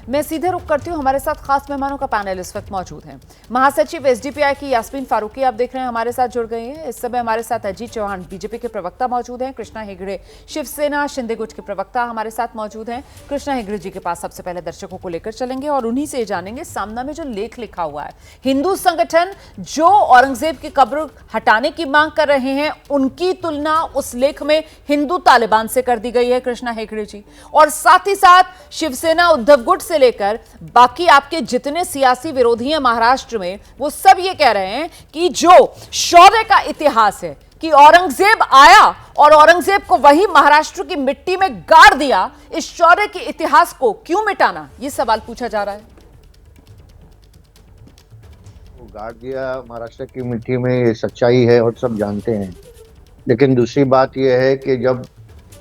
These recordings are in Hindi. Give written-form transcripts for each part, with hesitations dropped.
मैं सीधे रुख करती हूँ, हमारे साथ खास मेहमानों का पैनल इस वक्त मौजूद है। महासचिव एसडीपीआई की यास्मीन फारूकी आप देख रहे हैं हमारे साथ जुड़ गई हैं। इस समय हमारे साथ अजीत चौहान बीजेपी के प्रवक्ता मौजूद हैं। कृष्णा हेगड़े शिवसेना शिंदे गुट के प्रवक्ता हमारे साथ मौजूद हैं। कृष्णा हेगड़े जी के पास सबसे पहले दर्शकों को लेकर चलेंगे और उन्हीं से जानेंगे सामना में जो लेख लिखा हुआ है, हिंदू संगठन जो औरंगजेब की कब्र हटाने की मांग कर रहे हैं, उनकी तुलना उस लेख में हिंदू तालिबान से कर दी गई है कृष्णा हेगड़े जी। और साथ ही साथ शिवसेना उद्धव गुट से लेकर बाकी आपके जितने सियासी विरोधी हैं महाराष्ट्र में, वो सब ये कह रहे हैं कि जो शौर्य का इतिहास है कि औरंगजेब आया और औरंगजेब को वही महाराष्ट्र की मिट्टी में गाड़ दिया, इस शौर्य के इतिहास को क्यों मिटाना, ये सवाल पूछा जा रहा है। वो गाड़ दिया महाराष्ट्र की मिट्टी में, ये सच्चाई है और सब जानते हैं। लेकिन दूसरी बात यह है कि जब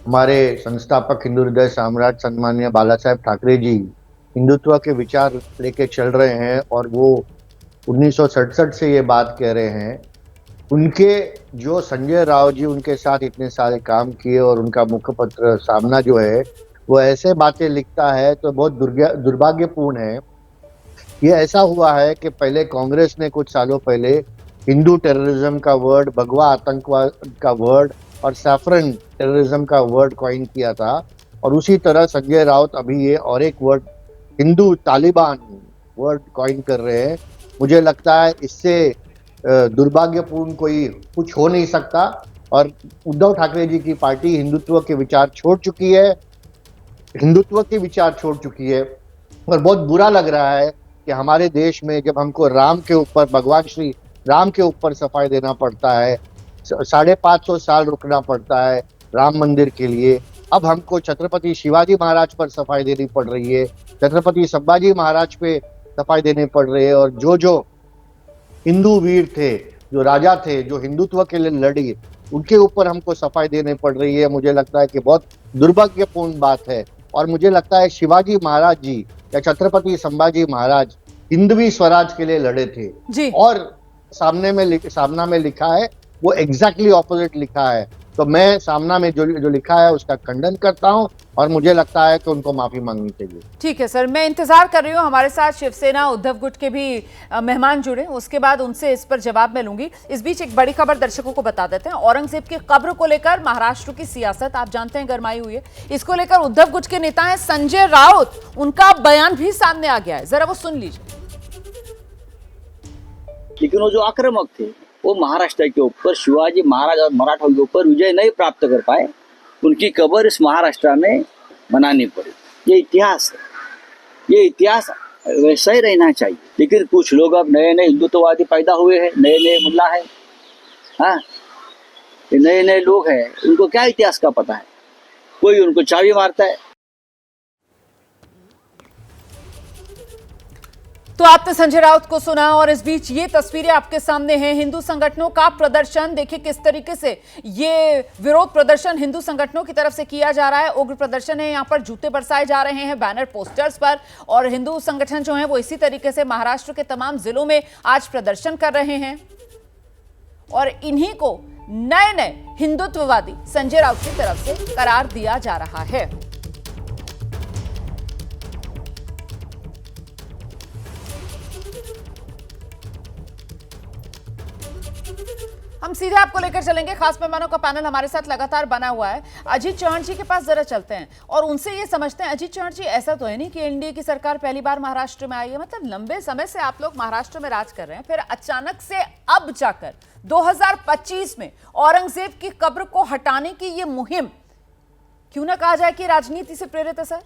हमारे संस्थापक हिंदू हृदय साम्राट सम्माननीय बाला साहेब ठाकरे जी हिंदुत्व के विचार लेके चल रहे हैं और वो 1967 से ये बात कह रहे हैं, उनके जो संजय राव जी उनके साथ इतने सारे काम किए और उनका मुखपत्र सामना जो है वो ऐसे बातें लिखता है तो बहुत दुर्भाग्यपूर्ण है। ये ऐसा हुआ है कि पहले कांग्रेस ने कुछ सालों पहले हिंदू टेररिज्म का वर्ड, भगवा आतंकवाद का वर्ड और सैफरन टेररिज्म का वर्ड कॉइन किया था, और उसी तरह संजय राउत अभी ये और एक word Hindu Taliban word coin कर रहे हैं। मुझे लगता है इससे दुर्भाग्यपूर्ण कोई कुछ हो नहीं सकता, और उद्धव ठाकरे जी की पार्टी हिंदुत्व के विचार छोड़ चुकी है, और बहुत बुरा लग रहा है कि हमारे देश में जब हमको राम के ऊपर, भगवान श्री राम के ऊपर सफाई देना पड़ता है, 550 साल रुकना पड़ता है राम मंदिर के लिए, अब हमको छत्रपति शिवाजी महाराज पर सफाई देनी पड़ रही है, छत्रपति संभाजी महाराज पे सफाई देनी पड़ रही है, और जो हिंदू वीर थे, जो राजा थे, जो हिंदुत्व के लिए लड़ी, उनके ऊपर हमको सफाई देनी पड़ रही है। मुझे लगता है कि बहुत दुर्भाग्यपूर्ण बात है, और मुझे लगता है शिवाजी महाराज जी या छत्रपति संभाजी महाराज हिंदवी स्वराज के लिए लड़े थे जी। और सामना में लिखा है वो एग्जैक्टली ऑपोजिट लिखा है। तो मैं सामना में जो लिखा है उसका खंडन करता हूं, और मुझे लगता है कि उनको माफी मांगनी चाहिए। ठीक है सर, मैं इंतजार कर रही हूँ। हमारे साथ शिवसेना उद्धव गुट के भी मेहमान जुड़े, उसके बाद उनसे इस पर जवाब मैं लूंगी। इस बीच एक बड़ी खबर दर्शकों को बता देते हैं। औरंगजेब की कब्र को लेकर महाराष्ट्र की सियासत आप जानते हैं गरमाई हुई है। इसको लेकर उद्धव गुट के नेता है संजय राउत, उनका बयान भी सामने आ गया है, जरा वो सुन लीजिए। लेकिन वो जो आक्रामक थे वो महाराष्ट्र के ऊपर, शिवाजी महाराज और मराठा के ऊपर विजय नहीं प्राप्त कर पाए, उनकी कब्र इस महाराष्ट्र में बनानी पड़ी। ये इतिहास है, ये इतिहास वैसा ही रहना चाहिए। लेकिन कुछ लोग अब नए नए हिंदुत्ववादी पैदा हुए हैं, नए नए मुल्ला है, हाँ, ये नए नए लोग हैं, उनको क्या इतिहास का पता है, कोई उनको चाबी मारता है। तो आपने संजय राउत को सुना, और इस बीच ये तस्वीरें आपके सामने हैं हिंदू संगठनों का प्रदर्शन। देखिए किस तरीके से ये विरोध प्रदर्शन हिंदू संगठनों की तरफ से किया जा रहा है। उग्र प्रदर्शन है, यहाँ पर जूते बरसाए जा रहे हैं बैनर पोस्टर्स पर, और हिंदू संगठन जो है वो इसी तरीके से महाराष्ट्र के तमाम जिलों में आज प्रदर्शन कर रहे हैं, और इन्हीं को नए नए हिंदुत्ववादी संजय राउत की तरफ से करार दिया जा रहा है। हम सीधे आपको लेकर चलेंगे, खास मेहमानों का पैनल हमारे साथ लगातार बना हुआ है। अजीत चौहान जी के पास जरा चलते हैं और उनसे ये समझते हैं। अजीत चौहान जी, ऐसा तो है नहीं कि एनडीए की सरकार पहली बार महाराष्ट्र में आई है, मतलब लंबे समय से आप लोग महाराष्ट्र में राज कर रहे हैं, फिर अचानक से अब जाकर 2025 में औरंगजेब की कब्र को हटाने की ये मुहिम, क्यों ना कहा जाए कि राजनीति से प्रेरित है सर?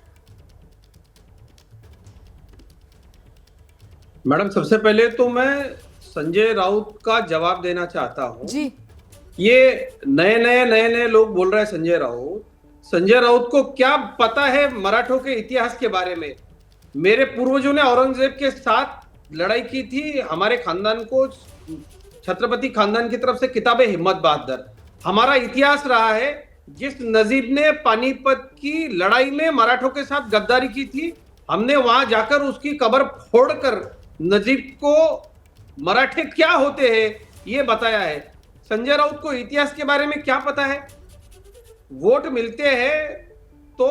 मैडम, सबसे पहले तो मैं संजय राउत का जवाब देना चाहता हूं जी। ये नए लोग बोल रहे हैं संजय राउत को क्या पता है मराठों के इतिहास के बारे में? मेरे पूर्वजों ने औरंगजेब के साथ लड़ाई की थी, हमारे खानदान को, छत्रपति खानदान की तरफ से किताब हिम्मत बहादुर, हमारा इतिहास रहा है। जिस नजीब ने पानीपत की लड़ाई में मराठों के साथ गद्दारी की थी, हमने वहां जाकर उसकी कब्र फोड़कर नजीब को मराठे क्या होते हैं ये बताया है। संजय राउत को इतिहास के बारे में क्या पता है? वोट मिलते हैं तो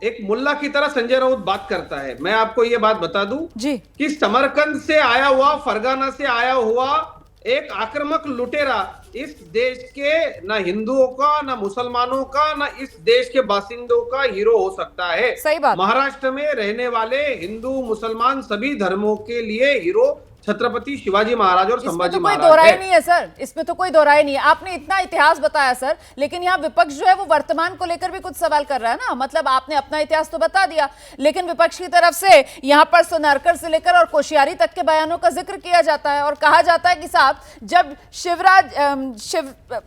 एक मुल्ला की तरह संजय राउत बात करता है। मैं आपको ये बात बता दूं जी कि समरकंद से आया हुआ, फरगाना से आया हुआ एक आक्रामक लुटेरा इस देश के ना हिंदुओं का, ना मुसलमानों का, ना इस देश के बासिंदों का हीरो हो सकता है। सही बात। महाराष्ट्र में रहने वाले हिंदू मुसलमान सभी धर्मों के लिए हीरो छत्रपति शिवाजी महाराज और इसमें संभाजी तो कोई महाराज दोहराई है। नहीं है सर, इसमें तो कोई दोहराई नहीं है। आपने इतना इतिहास बताया सर, लेकिन यहाँ विपक्ष जो है वो वर्तमान को लेकर भी कुछ सवाल कर रहा है ना। मतलब आपने अपना इतिहास तो बता दिया, लेकिन विपक्ष की तरफ से यहाँ पर सोनारकर से लेकर और कोश्यारी तक के बयानों का जिक्र किया जाता है और कहा जाता है कि साहब जब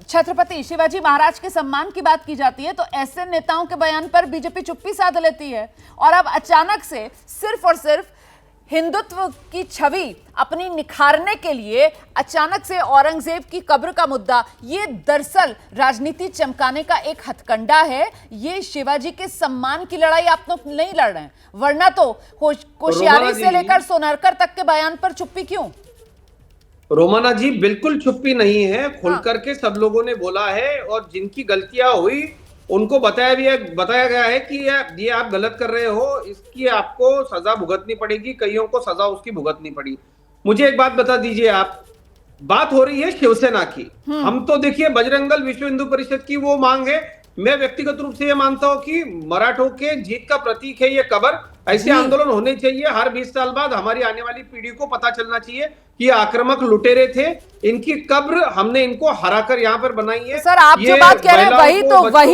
छत्रपति शिवाजी महाराज के सम्मान की बात की जाती है तो ऐसे नेताओं के बयान पर बीजेपी चुप्पी साध लेती है। और अब अचानक से सिर्फ और सिर्फ हिंदुत्व की छवि अपनी निखारने के लिए अचानक से औरंगजेब की कब्र का मुद्दा, ये दरअसल राजनीति चमकाने का एक हथकंडा है। ये शिवाजी के सम्मान की लड़ाई आप तो नहीं लड़ रहे हैं, वरना तो कोश्यारी से लेकर सोनारकर तक के बयान पर चुप्पी क्यों? रोमाना जी बिल्कुल चुप्पी नहीं है, खुल करके सब लोगों ने बोला है और जिनकी गलतियां हुई उनको बताया गया है कि ये आप गलत कर रहे हो, इसकी आपको सजा भुगतनी पड़ेगी, कईयों को सजा उसकी भुगतनी पड़ी। मुझे एक बात बता दीजिए, आप बात हो रही है शिवसेना की। हम तो देखिए बजरंग दल विश्व हिंदू परिषद की वो मांग है। मैं व्यक्तिगत रूप से ये मानता हूं कि मराठों के जीत का प्रतीक है ये कब्र। ऐसे आंदोलन होने चाहिए हर 20 साल बाद। हमारी आने वाली पीढ़ी को पता चलना चाहिए कि आक्रामक लुटेरे थे, इनकी कब्र हमने इनको हराकर यहाँ पर बनाई है। सर आप जो बात कह रहे हैं वही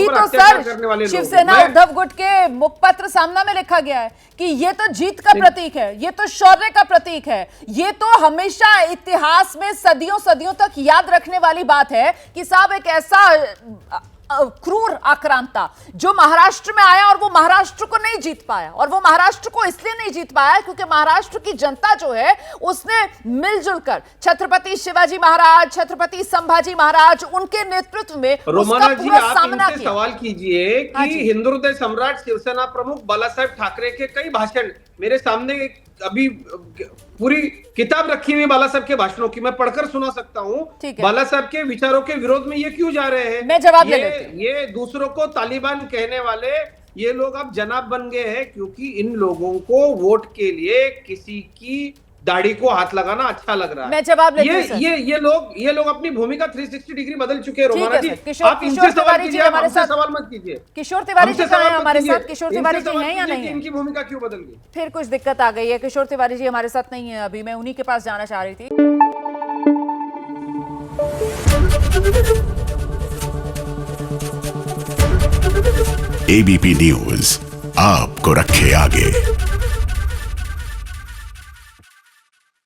तो सर शिवसेना उद्धव गुट के मुखपत्र सामना में लिखा गया है कि ये तो जीत का प्रतीक है, ये तो शौर्य का प्रतीक है, ये तो हमेशा इतिहास में सदियों सदियों तक याद रखने वाली बात है कि साहब एक ऐसा क्रूर आक्रांता जो महाराष्ट्र में आया और वो महाराष्ट्र को नहीं जीत पाया। और वो महाराष्ट्र को इसलिए नहीं जीत पाया क्योंकि महाराष्ट्र की जनता जो है उसने मिलजुल कर छत्रपति शिवाजी महाराज, छत्रपति संभाजी महाराज, उनके नेतृत्व में रोमाना जी आप इनसे किया। सवाल कीजिए कि हिंदू हृदय सम्राट शिवसेना प्रमुख बाला साहेब ठाकरे के कई भाषण मेरे सामने अभी पूरी किताब रखी हुई बाला साहब के भाषणों की, मैं पढ़कर सुना सकता हूँ। बाला साहब के विचारों के विरोध में ये क्यों जा रहे हैं? मैं जवाब ले लेती हूं। ये दूसरों को तालिबान कहने वाले ये लोग अब जनाब बन गए हैं क्योंकि इन लोगों को वोट के लिए किसी की दाढ़ी को हाथ लगाना अच्छा लग रहा है। मैं जवाब लेती हूं सर। ये लोग अपनी भूमिका 360 डिग्री बदल चुके हैं। रोमाना जी आप इनसे सवाल कीजिए, हमारे साथ सवाल मत कीजिए। किशोर तिवारी जी हैं हमारे साथ। किशोर तिवारी जी हैं या नहीं? इनकी भूमिका क्यों बदल गई? फिर कुछ दिक्कत आ गई है। किशोर तिवारी जी हमारे साथ नहीं है अभी, मैं उन्हीं के पास जाना चाह रही थी। एबीपी न्यूज आपको रखे आगे।